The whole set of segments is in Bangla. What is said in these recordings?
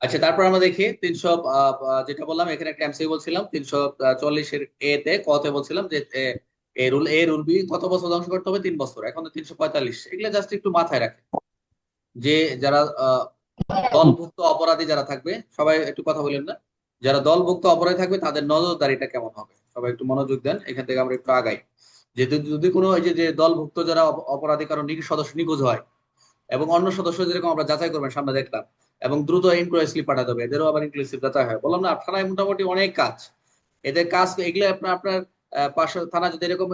আচ্ছা, তারপর আমরা দেখি 300 যেটা বললাম এখানে একটা এমসিকিউ বলছিলাম 340 এর এ তে কতে বলছিলাম যে এ রুল বি কত বছর ধ্বংস করতে হবে? 3 বছর। এখন তো 345, এগুলো জাস্ট একটু মাথায় রাখে যে যারা দলভুক্ত অপরাধী যারা থাকবে, সবাই একটু কথা বলেন না, যারা দলভুক্ত অপরাধী থাকবে তাদের নজরদারিটা কেমন হবে, সবাই একটু মনোযোগ দেন, এখান থেকে আমরা একটু আগাই। যে যদি কোনো এই যে দলভুক্ত যারা অপরাধী কারণ সদস্য নিখোঁজ হয় এবং অন্য সদস্য যেরকম আমরা যাচাই করবেন সামনে দেখলাম, এবং দ্রুত ইনকোয়ারি স্লিপ পাঠাতে হবে, এদেরও আবার ইনক্লুসিভ যাচাই হয়। বললাম না থানায় মোটামুটি অনেক কাজ, এদের কাজ এগুলো আপনার আপনার পাঁচশো থানা যদি এরকম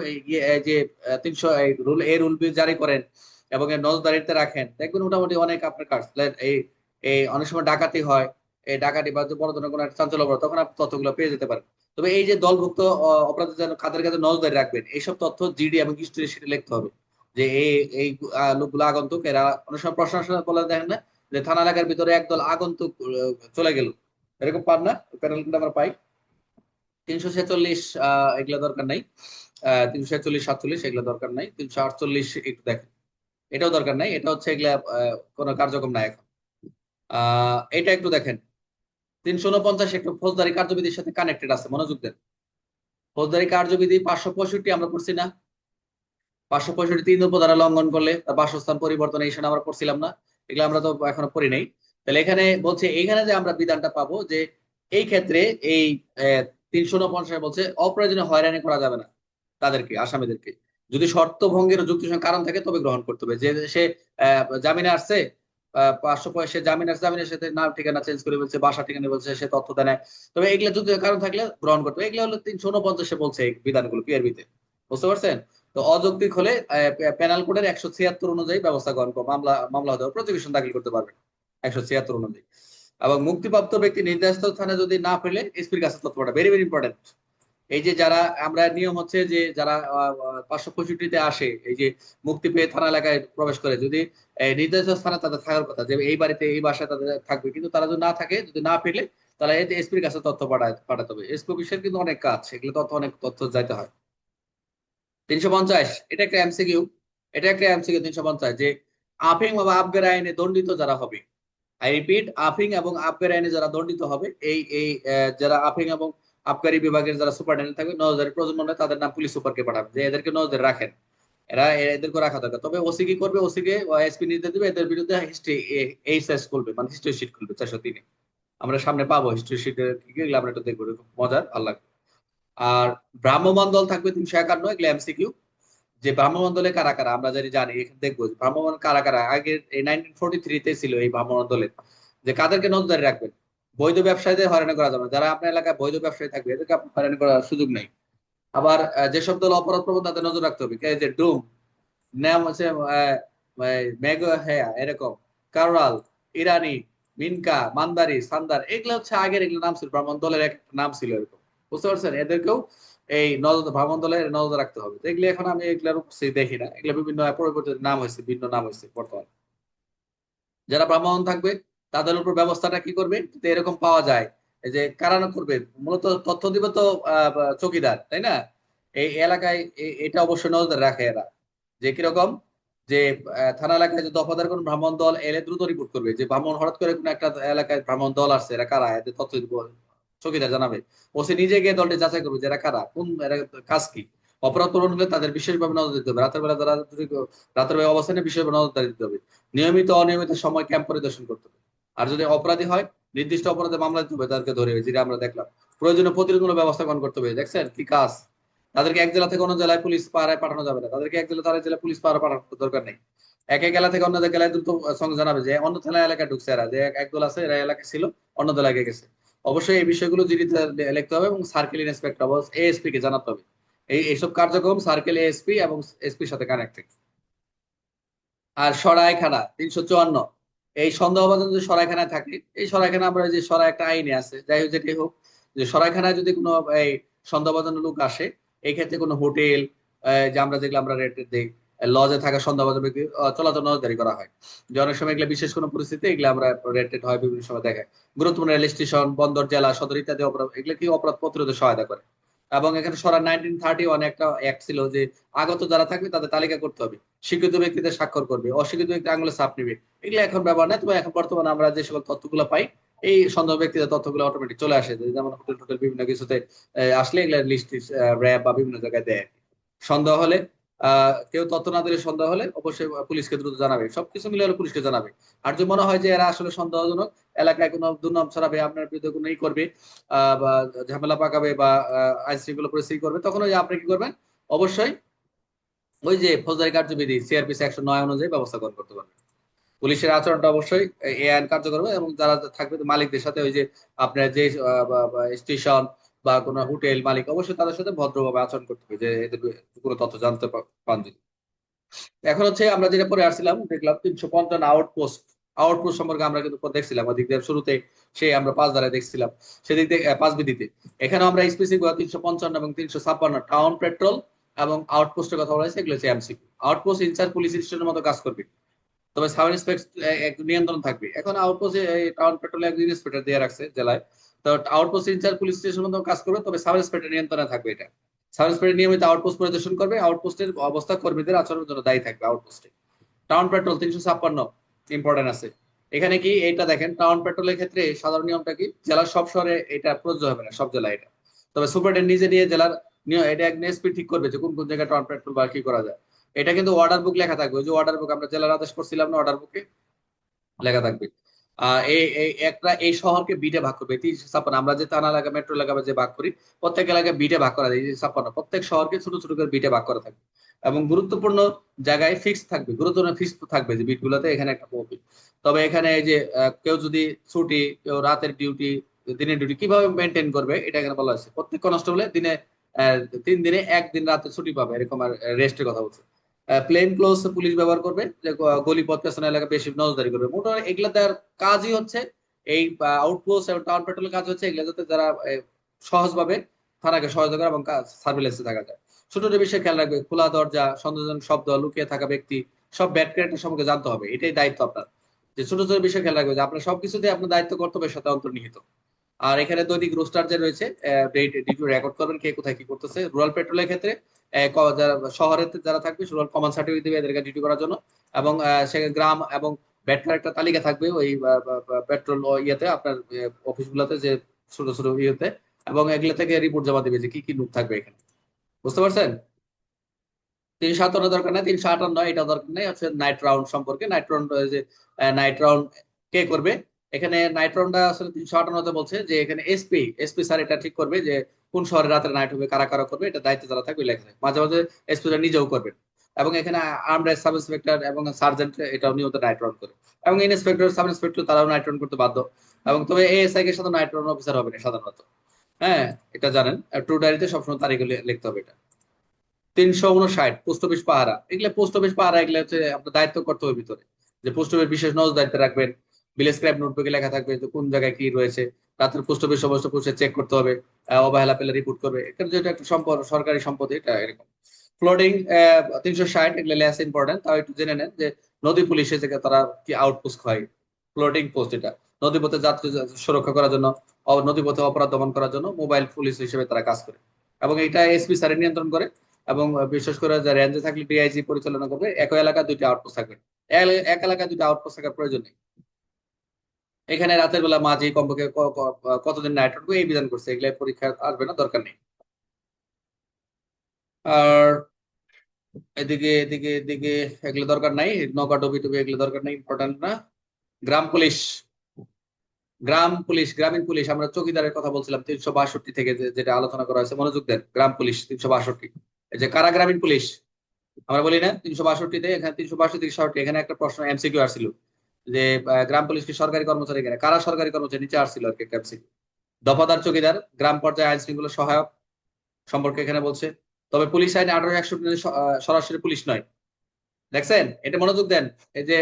যে 300 রুল জারি করেন এবং এর নজরদারিতে রাখেন, দেখবেন মোটামুটি অনেক আপনার কাজ। এই এই অনেক সময় ডাকাতি হয়, এই ডাকাতি বা বড় ধরনের কোনো একটা চাঞ্চল্য অপরাধ, তখন আপনি তথ্যগুলো পেয়ে যেতে পারেন। তবে এই যে দলভুক্ত অপরাধের যেন কাদের কাছে নজরদারি রাখবেন, এইসব তথ্য জিডি এবং হিস্ট্রি শিটে লিখতে হবে। যে এই লোকগুলো আগন্তুক, এরা অনেক সময় প্রশাসন বলে দেখেন না যে থানা এলাকার ভিতরে একদল আগন্তুক চলে গেল, এরকম পান না? প্যানেল কিন্তু আমরা পাই। 346 এগুলা দরকার নাই, 346 47 এগুলা দরকার নাই, 348 একটু দেখেন, এটাও দরকার নাই, এটা হচ্ছে এগুলা কোনো কার্যক্রম নাই এখন। এটা একটু দেখেন, 349 একটু ফৌজদারি কার্যবিধির সাথে কানেক্টেড আছে, মনোযোগ দেন। ফৌজদারি কার্যবিধি 565 আমরা পড়ছি না? 565 তিন উপধারা লঙ্ঘন করলে তার বাসস্থান পরিবর্তন, এই সময় আমরা পড়ছিলাম না? এগুলো আমরা তো এখনো পড়ি নাই। তাহলে এখানে বলছে, এখানে যে আমরা বিধানটা পাবো যে এই ক্ষেত্রে এই 349 বলছে অপ্রয়োজনীয় হয়রানি করা যাবে না তাদেরকে, আসামিদেরকে। যদি শর্ত ভঙ্গের ও যুক্তিসঙ্গত কারণ থাকে তবে গ্রহণ করতে হবে। যে সে জামিনে আসছে, 500 সে জামিন আসছে, জামিনের সাথে নাম ঠিকানা চেঞ্জ করে বলছে, বাসা ঠিকানা বলছে, সে তথ্য দেয় না, তবে এগুলো যদি কারণ থাকলে গ্রহণ করতে হবে। এগুলো হলো 349 বলছে এই বিধানগুলো পিআরবিতে, বুঝতে পারছেন? তো অযৌক্তিক হলে পেনাল কোডের 176 অনুযায়ী ব্যবস্থা গ্রহণ করবে, মামলা হতে প্রসিকিউশন দাখিল করতে পারবে 176 অনুযায়ী। এবং মুক্তিপ্রাপ্ত ব্যক্তি নির্দিষ্ট স্থানে যদি না পেলে এসপির কাছে তথ্যটা, ভেরি ভেরি ইম্পর্টেন্ট। এই যে যারা আমরা নিয়ম হচ্ছে যে যারা 565-তে আসে, এই যে মুক্তি পেয়ে থানা এলাকায় প্রবেশ করে, যদি নির্দিষ্ট স্থানে তাদের থাকার কথা, যে এই বাড়িতে এই বাসায় তাদের থাকবে, কিন্তু তারা যদি না থাকে, যদি না পেলে, তাহলে এসপির কাছে তথ্য পাঠাতে হবে। এসপি অফিসের কিন্তু অনেক কাজ, এগুলো তথ্য অনেক তথ্য যাইতে হয়। 350 এটা একটা এমসিকিউ, এটা একটা এমসিকিউ 350, যে আফিং বা আবগারি আইনে দণ্ডিত যারা হবে, আই রিপিট, আফিং এবং আবগারি আইনে যারা দণ্ডিত হবে, এই এই যারা আফিং এবং আবগারি বিভাগের যারা সুপারিনটেন্ডেন্ট থাকবে, নজরদারি প্রয়োজন মনে হয় তাদের নাম পুলিশ সুপারকে পাঠাবে, যে এদেরকে নজরে রাখেন। এদেরকে রাখা দরকার। তবে ওসি কি করবে? ওসি কে এসপি নির্দেশ দেবে, এদের বিরুদ্ধে হিস্ট্রি এইচএস খুলবে, মানে হিস্ট্রি শিট খুলবে 403-এ। আমরা সামনে পাবো হিস্ট্রি শিটের কি কি, এগুলো আমরা একটু দেখবো, খুব মজার, ভালো লাগবে। আর ভ্রাম্যমাণ দল থাকবে 351, এগুলো এমসিকিউ। যে ভ্রাম্যমাণ দলে কারা কারা আমরা জানি জানি, এখানে দেখবো যে ভ্রাম্যমাণ কারা কারা আগে এই 1943-তে ছিল এই ভ্রাম্যমাণ দলে, যে কাদেরকে নজরদারি রাখবেন। বৈধ ব্যবসায়ীদের হয়রানি করা যাবে না, যারা আপনার এলাকায় বৈধ ব্যবসায়ী থাকবে এদেরকে আপনি হয়রানি করার সুযোগ নেই। আবার যেসব দল অপরাধ প্রবণ তাদের নজর রাখতে হবে, যে ডুম, নাম হচ্ছে মেঘ, হ্যাঁ এরকম, কারোরাল, ইরানি, মিনকা, মান্দারি, সান্দার, এগুলো হচ্ছে আগের, এগুলো নাম ছিল ব্রাহ্মণ দলের এক নাম ছিল এরকম, বুঝতে পারছেন? এদেরকেও এই নজর, ব্রাহ্মণ দলের নজর রাখতে হবে। তো এগুলো এখন আমি এগুলোর দেখি না, এগুলো বিভিন্ন পরিবর্তিত নাম হয়েছে, ভিন্ন নাম হয়েছে বর্তমানে। যারা ব্রাহ্মণ থাকবে তাদের উপর ব্যবস্থাটা কি করবে যদি এরকম পাওয়া যায়, এই যে কারানো করবে, মূলত তথ্য দিবে তো চৌকিদার, তাই না? এই এলাকায় এটা অবশ্যই নজর রাখে এরা, যে কিরকম, যে থানা এলাকায় যে দফাদার কোন ব্রাহ্মণ দল এলে দ্রুত রিপোর্ট করবে, যে ব্রাহ্মণ হঠাৎ করে কোন একটা এলাকায় ব্রাহ্মণ দল আসছে, এরা কারা, এদের তথ্য দিব, চৌকিদার জানাবে। ওসি নিজে গিয়ে দলটি যাচাই করবে যে এরা কারা, কোন এরা কাজ কি। অপরাধ প্রবণ হলে তাদের বিশেষভাবে নজর দিতে হবে, রাতের বেলা যারা যদি রাতের বেলা অবস্থানে বিশেষভাবে নজরদারি দিতে হবে। নিয়মিত অনিয়মিত সময় ক্যাম্প পরিদর্শন করতে হবে। আর যদি অপরাধী হয়, নির্দিষ্ট অপরাধে মামলা দিতে হবে তাদেরকে ধরে, যেটা আমরা দেখলাম। প্রয়োজনীয় প্রতিরোধমূলক ব্যবস্থা গ্রহণ করতে হবে, দেখছেন কি কাজ। তাদেরকে এক জেলা থেকে অন্য জেলায় পুলিশ পাহারায় পাঠানো যাবে না, তাদেরকে এক জেলা তার জেলায় পুলিশ পাহারা পাঠানোর দরকার নেই। এক এক জেলা থেকে অন্য জেলায় দ্রুত সঙ্গে জানাবে যে অন্য থানা এলাকায় ঢুকছে এরা, যে একদল আছে এরা এলাকায় ছিল, অন্য জেলায় গেছে। অবশ্যই এই বিষয়গুলো জিডিতে লিখতে হবে এবং সার্কেল ইন্সপেক্টর এএসপি কে জানাতে হবে। এইসব কার্যক্রম সার্কেল এএসপি এবং এসপির সাথে কানেক্টেড। আর সরাইখানা 354, এই সন্দেহভাজন যদি সরাইখানায় থাকে, এই সরাইখানা আমরা যে সরাই একটা আইনে আছে, যাই হোক যেটাই হোক, যে সরাইখানায় যদি কোনো এই সন্দেহভাজন লোক আসে, এই ক্ষেত্রে কোনো হোটেল, যে আমরা যেগুলো আমরা রেট দিই, লজে থাকা সন্দেহভাজন ব্যক্তি চলাচল নজরদারি করা হয়। যে অনেক সময় এগুলো বিশেষ কোনো পরিস্থিতি এগুলো আমরা রেটেড হয়, বিভিন্ন সময় দেখায়। গুরুত্বপূর্ণ রেল স্টেশন, বন্দর, জেলা সদর ইত্যাদি অপরাধ, এগুলো কি অপরাধ প্রতিরোধে সহায়তা করে। এবং এখানে সরা 1931 একটা অ্যাক্ট ছিল যে আগত যারা থাকবে তাদের তালিকা করতে হবে, স্বীকৃত ব্যক্তিদের স্বাক্ষর করবে, অস্বীকৃত ব্যক্তি আঙুলে ছাপ নিবে। এগুলো এখন ব্যবহার নেই, তবে এখন বর্তমানে আমরা যে সকল তথ্যগুলো পাই এই সন্দেহ ব্যক্তিদের তথ্যগুলো অটোমেটিক চলে আসে, যেমন হোটেল টোটেল বিভিন্ন কিছুতে আসলে এগুলা লিস্ট র্যাব বা বিভিন্ন জায়গায় দেয়। সন্দেহ হলে কেউ তথ্য না দিলে সন্দেহ হলে অবশ্যই পুলিশকে দ্রুত জানাবে, সবকিছু মিলে হলে পুলিশকে জানাবে। আর যদি মনে হয় যে এরা আসলে সন্দেহজনক, এলাকায় কোনো দুর্নাম ছড়াবে, আপনার বিরুদ্ধে কোনো ই করবে, বা ঝামেলা পাকাবে বা আইন শৃঙ্খলা পরিস্থিতি করবে, তখন ওই যে আপনি কি করবেন, অবশ্যই ওই যে ফৌজদারি কার্যবিধি সিআরপি 109 অনুযায়ী ব্যবস্থা গ্রহণ করতে পারবেন। পুলিশের আচরণটা অবশ্যই এই আইন কার্যকর হবে, এবং যারা থাকবে মালিকদের সাথে ওই যে আপনার যে স্টেশন বা কোনো হোটেল মালিক, অবশ্যই তাদের সাথে ভদ্রভাবে আচরণ করতে হবে, যে এদের কোনো তথ্য জানতে পান যদি। এখন হচ্ছে আমরা যেটা পরে আসছিলাম, দেখলাম 355 আউটপোস্ট। আউটপোস্ট সম্পর্কে আমরা কিন্তু পরে দেখছিলাম ওদিক দিয়ে শুরুতে, সেই আমরা 5 ধারায় দেখছিলাম, সেদিক থেকে 5 বিধিতে। এখানে আমরা স্পেসিফিক 355 এবং 356 টাউন পেট্রোল এবং আউটপোস্টের কথা বলা হয়েছে, এগুলো হচ্ছে এমসিকিউ। আউটপোস্ট ইনচার্জ পুলিশ স্টেশনের মতো কাজ করবে, তবে সাব ইন্সপেক্টর এক নিয়ন্ত্রণ থাকবে। এখন আউটপোস্টে টাউন পেট্রোলে একজন ইন্সপেক্টর দিয়ে রাখছে জেলায়, তো আউটপোস্ট ইনচার্জ পুলিশ স্টেশনের মতো কাজ করবে, তবে সাব ইন্সপেক্টর নিয়ন্ত্রণে থাকবে এটা। সাব ইন্সপেক্টর নিয়মিত আউটপোস্ট পরিদর্শন করবে, আউটপোস্টের অবস্থা কর্মীদের আচরণের জন্য দায়ী থাকবে আউটপোস্টে। টাউন পেট্রোল 356 ইম্পর্টেন্ট আছে। এখানে কি এটা দেখেন, টাউন পেট্রোলের ক্ষেত্রে সাধারণ নিয়মটা কি, জেলার সব শহরে এটা প্রযোজ্য হবে না, সব জেলায় এটা। তবে সুপারিনটেন্ডেন্ট নিজে নিয়ে জেলার এটা এক এসপি ঠিক করবে যে কোন কোন জায়গায় টাউন পেট্রোল বা কি করা যায়। এটা কিন্তু অর্ডার বুক লেখা থাকবে, ওই যে অর্ডার বুক আমরা জেলার আদেশ করছিলাম না, অর্ডার বুকে লেখা থাকবে। একটা এই শহরকে বিটে ভাগ করবে 356। আমরা যে থানা এলাকা মেট্রো এলাকা যে ভাগ করি, প্রত্যেক এলাকায় বিটে ভাগ করা যায় 356। প্রত্যেক শহরকে ছোট ছোট করে বিটে ভাগ করা থাকবে, এবং গুরুত্বপূর্ণ জায়গায় ফিক্স থাকবে, গুরুত্বপূর্ণ ফিক্স থাকবে যে বিট গুলোতে এখানে একটা পড়বে। তবে এখানে এই যে কেউ যদি ছুটি, কেউ রাতের ডিউটি, দিনের ডিউটি কিভাবে মেনটেন করবে এটা এখানে বলা আছে। প্রত্যেক কনস্টেবলে দিনে 3 দিনে 1 দিন রাতে ছুটি পাবে, এরকম আর রেস্টের কথা বলছে। প্লেন ক্লোজ পুলিশ ব্যবহার করবে, যে গলিপথ পেছনে এলাকা বেশি নজরদারি করবে। মোটামুটি এগুলা তার কাজই হচ্ছে এই আউটপোস্ট এবং টাউন পেট্রোলের কাজ হচ্ছে এগুলা, যাতে যারা সহজভাবে থানাকে সহায়তা করে এবং সার্ভিলেন্সে থাকা যায়। ছোট ছোট বিষয়ে খেয়াল রাখবে, খোলা দরজা, সন্দেহজনক শব্দ, লুকিয়ে থাকা ব্যক্তি, সব ব্যাড ক্যারেক্টার সম্পর্কে জানতে হবে। এটাই দায়িত্ব আপনার, যে ছোট ছোট বিষয় খেয়াল রাখবে, যে আপনার সবকিছুতে আপনার দায়িত্ব কর্তব্যের সাথে অন্তর্নিহিত। আর এখানে দৈনিক রোস্টার যে রয়েছে, ডিউটি রেকর্ড করবেন কে কোথায় কি করতেছে। রুরাল পেট্রোলের ক্ষেত্রে যারা শহরে যারা থাকবে রুরাল কমান্ড সার্টিফিকেট দিবে এদেরকে ডিউটি করার জন্য, এবং সেখানে গ্রাম এবং ব্যাটকার একটা তালিকা থাকবে ওই পেট্রোল ইয়েতে, আপনার অফিস গুলোতে, যে ছোট ছোট ইয়েতে, এবং এগুলো থেকে রিপোর্ট জমা দিবে যে কি কি লোক থাকবে এখানে। বুঝতে পারছেন? 357 দরকার নাই, 358 এটা দরকার নাই। হচ্ছে নাইট রাউন্ড সম্পর্কে, নাইট রাউন্ড যে নাইট রাউন্ড কে করবে, এখানে নাইট রাউন্ডটা আসলে 358 বলছে যে এখানে এসপি এসপি স্যার এটা ঠিক করবে যে কোন শহরে রাতে নাইট হবে, কারা কারা করবে, এটা দায়িত্ব যারা থাকবে লেখা থাকে। মাঝে মাঝে এসপি নিজেও করবেন। এবং এখানে আর্মড সাব ইন্সপেক্টর এবং সার্জেন্ট এটাও নিয়মিত নাইট রাউন্ড করে, এবং ইন্সপেক্টর সাব ইন্সপেক্টর তারাও নাইট রাউন্ড করতে বাধ্য। এবং তবে এএসআই এর সাথে নাইট রাউন্ড অফিসার হবে না সাধারণত। হ্যাঁ, এটা জানেন, ট্রু ডায়েরিতে সবসময় তারিখ লিখতে হবে এটা। 359 পোস্ট অফিস পাহারা, এগুলো পোস্ট অফিস পাহারা, এগুলো হচ্ছে আপনার দায়িত্ব কর্তব্যের ভিতরে, যে পোস্ট অফিস বিশেষ নজর দায়িত্ব রাখবেন। ভিলেজ স্ক্র্যাপ নোটবুকে লেখা থাকবে যে কোন জায়গায় কি রয়েছে, রাতের পোস্ট অফিস সমস্ত পৌঁছে চেক করতে হবে, অবহেলা পেলে রিপোর্ট করবে। এখানে যেটা একটা সম্পদ, সরকারি সম্পত্তি, এটা এরকম। ফ্লোটিং 360, এগুলো লেস ইম্পর্টেন্ট, তাও একটু জেনে নেন যে নদী পুলিশে থেকে তারা কি আউটপোস্ট হয়। ফ্লোটিং পোস্ট এটা নদীপথে যাত্রী সুরক্ষা করার জন্য, নদীপথে অপরাধ দমন করার জন্য মোবাইল পুলিশ হিসেবে তারা কাজ করে, এবং এটা এসপি স্যারের নিয়ন্ত্রণ করে। এবং বিশেষ করে যে রেঞ্জে থাকলে ডিআইজি পরিচালনা করবে। একই এলাকায় 2টি আউটপোস্ট থাকবে, এক এলাকায় 2টি আউটপোস্ট থাকার প্রয়োজন নেই। এখানে রাতের বেলা মাঝি কমপক্ষে কতদিন নাইট রাখবে এই বিধান করছে, এগুলো পরীক্ষা আসবে না, দরকার নেই। আর এদিকে এদিকে এদিকে এগুলো দরকার নাই, নৌকা ডুবি টুবি এগুলো দরকার নেই, ইম্পর্টেন্ট না। গ্রাম পুলিশ, গ্রামীণ পুলিশ, আমরা চৌকিদারের কথা বলছিলাম 362 থেকে, যেটা আলোচনা করা হয়েছে, মনোযোগ দেন। গ্রাম পুলিশ 362, এই যে কারা গ্রামীণ পুলিশ আমরা বলি না 362-তে, এখানে 362 এখানে একটা প্রশ্ন এমসিকিউ আসছিল যে গ্রাম পুলিশ কি সরকারি কর্মচারী কিনা, কারা সরকারি কর্মচারী, নিচে আসছিল আর কি একটা এমসিকিউ। দফাদার চৌকিদার গ্রাম পর্যায়ে আইন শৃঙ্খলা সহায়ক সম্পর্কে এখানে বলছে। তবে পুলিশ আইন 1861 সরাসরি পুলিশ নয়। দেখছেন, এটা মনোযোগ দেন। এই যে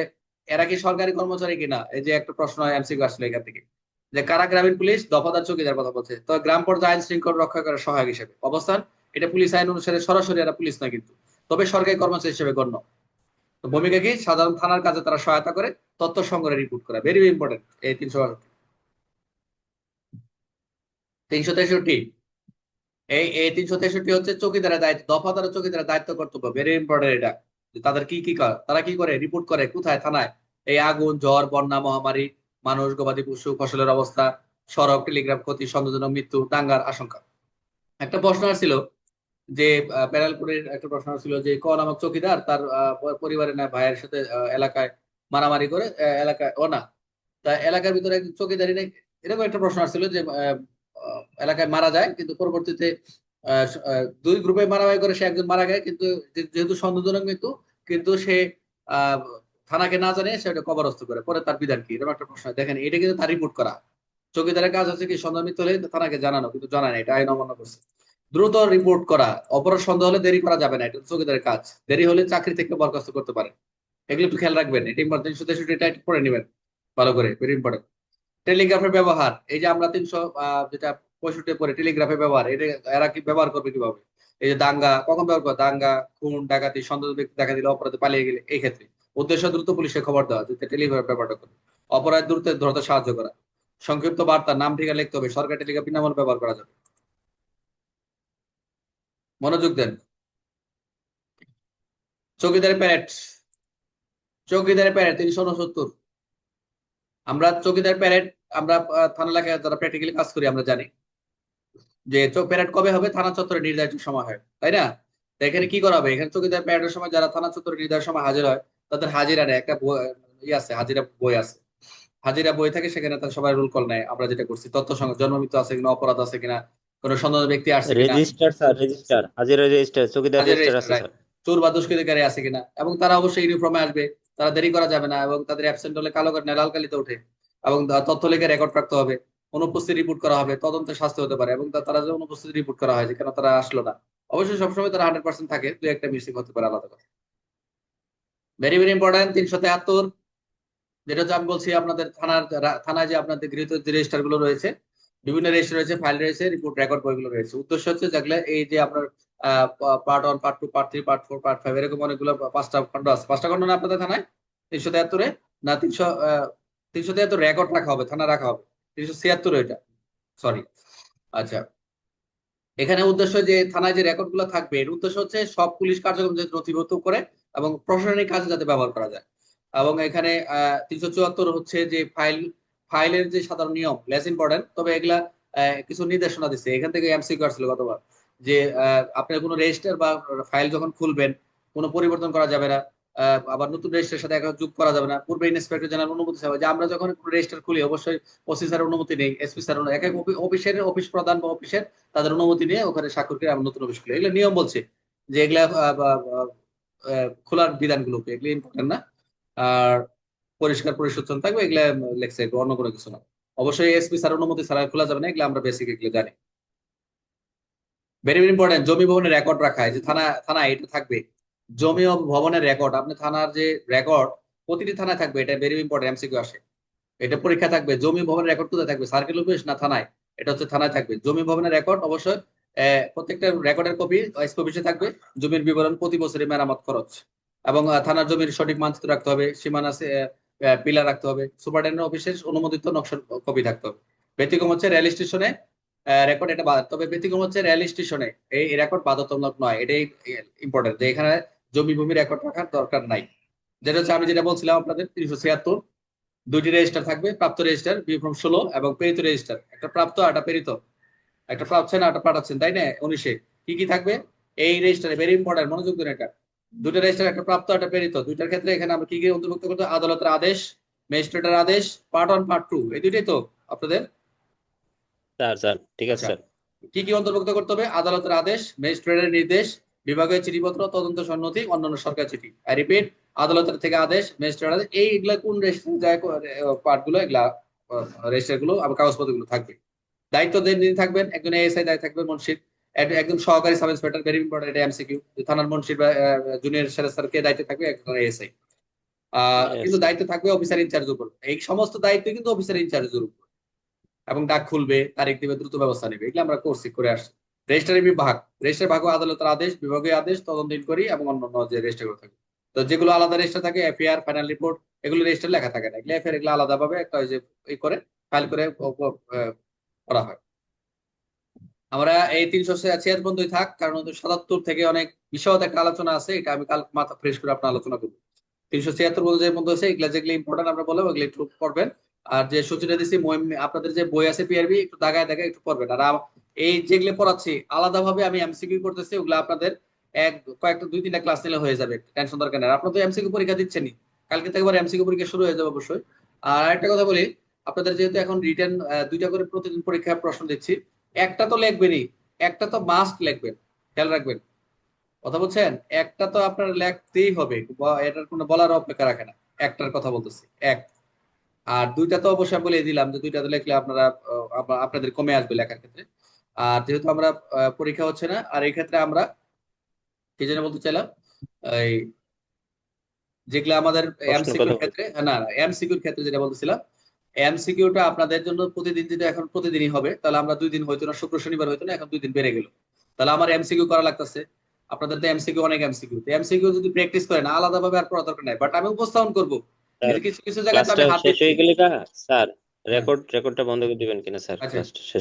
এরা কি সরকারি কর্মচারী কিনা, এই যে একটা প্রশ্ন এমসিকিউ আসছিল এখান থেকে, যে কারা গ্রামীণ পুলিশ, দফাদার চৌকিদার কথা বলছে। তো গ্রাম পর্যায়ে আইন শৃঙ্খলা রক্ষা করার সহায়ক হিসেবে অবস্থান, এটা পুলিশ আইন অনুসারে সরাসরি এরা পুলিশ নয় কিন্তু, তবে সরকারি কর্মচারী হিসেবে গণ্য। তো ভূমিকা কি, সাধারণ থানার কাজে তারা সহায়তা করে, তথ্য সংগ্রহে রিপোর্ট করা, ভেরি ইম্পর্টেন্ট। এই 363। এই এই 363 হচ্ছে চৌকিদারের দায়িত্ব, দফাদার চৌকিদারের দায়িত্ব কর্তব্য, ভেরি ইম্পর্টেন্ট এটা। যে তাদের কি কি তারা কি করে, রিপোর্ট করে কোথায়, থানায়। এই আগুন, ঝড়, বন্যা, মহামারী, মানুষ, গবাদি পশু, ফসলের অবস্থা, সড়ক, টেলিগ্রাফ ক্ষতি, সন্দেহজনক মৃত্যু, দাঙ্গার আশঙ্কা। একটা প্রশ্ন আসছিল যে প্যারালপুরের একটা প্রশ্ন ছিল যে ক নামক চৌকিদার তার পরিবারের না ভাইয়ের সাথে এলাকায় মারামারি করে, এলাকায় ও না, তা এলাকার ভিতরে একজন চৌকিদারি নেই, এরকম একটা প্রশ্ন আসছিল যে এলাকায় মারা যায়, কিন্তু পরবর্তীতে দুই গ্রুপে মারামারি করে সে একজন মারা যায়, কিন্তু যেহেতু সন্দেহজনক মৃত্যু, কিন্তু সে আহ থানাকে না জানিয়ে সে ওটা কবরস্থ করে, পরে তার বিধান কি, এরকম একটা প্রশ্ন। দেখেন এটা কিন্তু তার রিপোর্ট করা। চৌকিদারের কাজ হচ্ছে কি সন্দেহ মৃত্যু হলে থানাকে জানানো, কিন্তু জানায় না, এটা আইন অমান্য করছে। দ্রুত রিপোর্ট করা, অপরাধ সন্দেহ হলে দেরি করা যাবে না, এটা চৌকিদারের কাজ। দেরি হলে চাকরি থেকে বরখাস্ত করতে পারে। এগুলো একটু খেয়াল রাখবেন, এটা ইম্পর্টেন্ট, 363 এটা একটু পড়ে নেবেন ভালো করে, ভেরি ইম্পর্টেন্ট। টেলিগ্রাফের ব্যবহার, এই যে আমরা 365 পরে টেলিগ্রাফের ব্যবহার, এটা এরা কি ব্যবহার করবে কিভাবে? এই যে দাঙ্গা কখন ব্যবহার করে, দাঙ্গা, খুন, ডাকাতি, সন্দেহ ব্যক্তি দেখা দিলে, অপরাধে পালিয়ে গেলে, এই ক্ষেত্রে উদ্দেশ্য দ্রুত পুলিশে খবর দেওয়া, যাতে টেলিগ্রাফের ব্যবহারটা করে। অপরাধ দ্রুত ধরতে সাহায্য করা। সংক্ষিপ্ত বার্তা, নাম ঠিকানা লিখতে হবে, সরকারি টেলিগ্রাফ বিনামূল্যে ব্যবহার করা যাবে। মনোযোগ দেন। চৌকিদারের প্যারেড, চৌকিদারের প্যারেড 369। আমরা চৌকিদার প্যারেড, আমরা থানা এলাকায় যারা প্র্যাকটিক্যালি কাজ করি আমরা জানি যে প্যারেড কবে হবে, থানা চত্বরে নির্ধারিত সময় হয়, তাই না? তো এখানে কি করা হবে, এখানে চৌকিদার প্যারেডের সময় যারা থানা চত্বরে নির্ধারিত সময় হাজির হয়, তাদের হাজিরা নেয় একটা ই আছে, হাজিরা বই আছে, হাজিরা বই থাকে, সেখানে তার সবাই রোল কল নেয়। আমরা যেটা করছি, তথ্য সংগ্রহ, জন্ম মৃত্যু আছে কিনা, অপরাধ আছে কিনা, কোনো সন্দেহ ব্যক্তি আসছে কিনা, রেজিস্টার স্যার, রেজিস্টার হাজিরা, রেজিস্টার চৌকিদার হাজিরা রেজিস্টার রেজিস্টার, আছে রাইট, স্যার। চোর বা দুষ্কৃতিকারী আছে কিনা, এবং তারা অবশ্যই ইউনিফর্মে আসবে। তারা দেরি করা যাবে না, এবং তাদের অ্যাবসেন্ট হলে কালো কার্ড, লাল কালিতে ওঠে, এবং তথ্য লিখে রেকর্ড রাখতে হবে। অনুপস্থিত রিপোর্ট করা হবে, তদন্তে শাস্তি হতে পারে, এবং তারা যে অনুপস্থিত রিপোর্ট করা হয় যে কেন তারা আসলো না, অবশ্যই সবসময় তারা 100% থাকে, দু একটা মিসিং হতে পারে, আলাদা কথা। ভেরি ভেরি ইম্পর্টেন্ট 373, যেটা হচ্ছে আমি বলছি আপনাদের থানার, থানায় যে আপনাদের গৃহীত যে রেজিস্টার গুলো রয়েছে, বিভিন্ন রেজিস্টার রয়েছে, ফাইল রয়েছে, রিপোর্ট রেকর্ড বইগুলো রয়েছে। উদ্দেশ্য হচ্ছে যেগুলো এই যে আপনার part 1, part 2, part 3, part 4, part 5, এরকম অনেকগুলো 5টা খন্ড আছে। 5টা খন্ড না আপনাদের থানায়? 373-এ না 373 রেকর্ড রাখা হবে, থানা রাখা হবে। 376 এটা, সরি। আচ্ছা, এখানে উদ্দেশ্য যে থানায় যে রেকর্ড গুলো থাকবে, এর উদ্দেশ্য হচ্ছে সব পুলিশ কার্যক্রম যাতে নথিভুক্ত করে এবং প্রশাসনিক কাজে যাতে ব্যবহার করা যায়। এবং এখানে 374 হচ্ছে যে ফাইলের যে সাধারণ নিয়ম, লেস ইম্পর্টেন্ট, তবে এগুলা কিছু নির্দেশনা দিচ্ছে। এখান থেকে এমসিকিউ আসছিল গতবার, যে আপনার কোনো রেজিস্টার বা ফাইল যখন খুলবেন, কোনো পরিবর্তন করা যাবে না। আবার নতুন রেজিস্টারের সাথে এখন যোগ করা যাবে না, পূর্বে ইন্সপেক্টর জেনারেল অনুমতি চাওয়া, যে আমরা যখন কোনো রেজিস্টার খুলি অবশ্যই ওসি স্যারের অনুমতি নেই, এসপি স্যার, এক এক অফিসের অফিস প্রধান বা অফিসের তাদের অনুমতি নিয়ে ওখানে স্বাক্ষর করে আমরা নতুন অফিস খুলি। এগুলো নিয়ম বলছে, যে এগুলা খোলার বিধানগুলোকে, এগুলো ইম্পর্টেন্ট না। আর পরিষ্কার পরিচ্ছন্ন থাকবে, এগুলা লেখছে, এগুলো অন্য কোনো কিছু না। অবশ্যই এসপি স্যার অনুমতি ছাড়া খোলা যাবে না, এগুলো আমরা বেসিক এগুলো জানি। ভেরি ভেরি ইম্পর্টেন্ট, জমি ভবনের রেকর্ড রাখা, এই যে থানা এটা থাকবে, জমি ও ভবনের রেকর্ড, আপনি থানার যে রেকর্ড প্রতিটি থানায় থাকবে, এটা ভেরি ইম্পর্টেন্ট, এমসিকিউ আসে। এটা পরীক্ষা থাকবে, জমি ভবনের রেকর্ড কোথায় থাকবে, সার্কেল অফিস না থানায়? এটা হচ্ছে থানায় থাকবে। জমি ভবনের রেকর্ড অবশ্যই প্রত্যেকটা রেকর্ডের কপি এসপি অফিসে থাকবে। জমির বিবরণ, প্রতি বছরের মেরামত খরচ, এবং থানার জমির সঠিক মানচিত্র রাখতে হবে, সীমানা পিলার রাখতে হবে, সুপারিনটেন্ডেন্ট অফিসের অনুমোদিত নকশার কপি থাকতে হবে। ব্যতিক্রম হচ্ছে রেল স্টেশনে রেকর্ড, এটা তবে ব্যতিক্রম হচ্ছে রেল স্টেশনে এই রেকর্ড বাধ্যতামূলক নয়, এটাই ইম্পর্টেন্ট, যে এখানে জমি ভূমি রেকর্ড রাখার দরকার নাই। যেটা হচ্ছে আমি যেটা বলছিলাম আপনাদের 376, দুইটি রেজিস্টার থাকবে, প্রাপ্ত রেজিস্টার বিক্রম 16 এবং প্রেরিত রেজিস্টার, একটা প্রাপ্ত আর একটা প্রেরিত, একটা পাচ্ছেন আর একটা পাঠাচ্ছেন, তাই না? 19-এ কি কি থাকবে এই রেজিস্টারে, ভেরি ইম্পর্টেন্ট, মনোযোগ দিন এটা। দুটো রেজিস্টার, একটা প্রাপ্ত একটা প্রেরিত, দুইটার ক্ষেত্রে এখানে আমরা কি কি অন্তর্ভুক্ত করতে, আদালতের আদেশ, ম্যাজিস্ট্রেটের আদেশ, পার্ট 1, পার্ট 2, এই দুইটাই তো আপনাদের। স্যার স্যার ঠিক আছে আচ্ছা, স্যার। কি কি অন্তর্ভুক্ত করতে হবে, আদালতের আদেশ, ম্যাজিস্ট্রেটের নির্দেশ, বিভাগীয় চিঠিপত্র, তদন্ত সন্নতি, অন্যান্য সরকার চিঠি। আই রিপিট, আদালতের থেকে আদেশ, ম্যাজিস্ট্রেট আদেশ, এইগুলা কোন রেজিস্ট্রে যায়, পার্ট গুলো, এগুলা রেজিস্টার গুলো, আবার কাগজপত্র গুলো থাকবে। দায়িত্ব যিনি থাকবেন, একজন এএসআই দায়িত্ব থাকবে, মুন্সির, একজন সহকারী সাব ইন্সপেক্টর, ভেরি ইম্পর্টেন্ট, এটা এমসিকিউ, থানার মুন্সির বা জুনিয়র স্যার কে দায়িত্ব থাকবে, একজন এএসআই। Yes, কিন্তু স্যার। দায়িত্ব থাকবে অফিসার ইনচার্জের উপর, এই সমস্ত দায়িত্ব কিন্তু অফিসার ইনচার্জের উপর। এবং ডাক খুলবে, তারিখ দিবে, দ্রুত ব্যবস্থা নেবে, এগুলো আমরা করছি, করে আসছি। রেজিস্ট্রারের বিভাগ, রেজিস্ট্রার ভাগ আদালতের আদেশ, বিভাগীয় আদেশ, তদন্ত ইনকোয়ারি এবং অন্যান্য যে রেজিস্টার গুলো থাকে। তো যেগুলো আলাদা রেজিস্টার থাকে, এফআইআর, ফাইনাল রিপোর্ট, এগুলো রেজিস্টার লেখা থাকে না, এগুলো এফআইআর, এগুলো আলাদা ভাবে একটা ওই যে এই করে ফাইল করে করা হয়। আমরা এই 376 পর্যন্তই থাক, কারণ 77 থেকে অনেক বিশদ একটা আলোচনা আছে, এটা আমি কাল মাথা ফ্রেশ করে আপনার আলোচনা করবো। 376 পর্যন্ত যে পর্যন্ত আছে এগুলা যেগুলো ইম্পর্টেন্ট আমরা বললাম ওগুলো একটু পড়বেন। আর যে সূচিটা দিচ্ছি আপনাদের যে বই আছে পিআরবি একটু দাগায় দাগায় একটু পড়বেন। আর এই যেগুলো পড়াচ্ছি আলাদাভাবে আমি এমসিকিউ করতেছি, ওগুলো আপনাদের কয়েকটা 2-3টা ক্লাস নিলে হয়ে যাবে, টেনশন দরকার নেই। আর আপনারা তো এমসিকিউ পরীক্ষা দিচ্ছেনই, কালকে থেকে আবার এমসিকিউ পরীক্ষা শুরু হয়ে যাবে অবশ্যই। আর একটা কথা বলি, আপনাদের যেহেতু এখন রিটেন 2টা করে প্রতিদিন পরীক্ষার প্রশ্ন দিচ্ছি, একটা তো লিখবেনই, একটা তো মাস্ট লিখবেন, খেয়াল রাখবেন, কথা বলছেন? একটা তো আপনার লিখতেই হবে, এটার কোনো বলার অপেক্ষা রাখে না, একটার কথা বলতেছি এক। আর 2টা তো অবশ্যই আমি বলে দিলাম যে 2টা তো লিখলে আপনারা আপনাদের কমে আসবে লেখার ক্ষেত্রে। আর যেহেতু আমরা পরীক্ষা হচ্ছে না, আর এই ক্ষেত্রে আমরা কি যেন বলতে চাইলাম, এই যেগুলো আমাদের প্রশ্নের কথা এমসিকিউর ক্ষেত্রে, না এমসিকিউর ক্ষেত্রে যেটা বলতেছিলাম, এমসিকিউটা আপনাদের জন্য প্রতিদিন যদি এখন প্রতিদিনই হবে, তাহলে আমরা 2 দিন হইতো না, শুক্র শনিবার হইতো না, এখন 2 দিন বেড়ে গেল। তাহলে আমার এমসিকিউ করা লাগতেছে। আপনাদের তো এমসিকিউ অনেক, এমসিকিউ যদি প্র্যাকটিস করেন আলাদাভাবে আর পড়া দরকার নাই, বাট আমি উপস্থাপন করবো স্যার, যে কিছু কিছু জায়গায় তো ক্লাসটা আমি হাত শেষ দিচ্ছি। হয়ে গেলে কা স্যার হ্যাঁ, রেকর্ডটা বন্ধ করে দিবেন কিনা স্যার, আচ্ছা। ক্লাসটা শেষ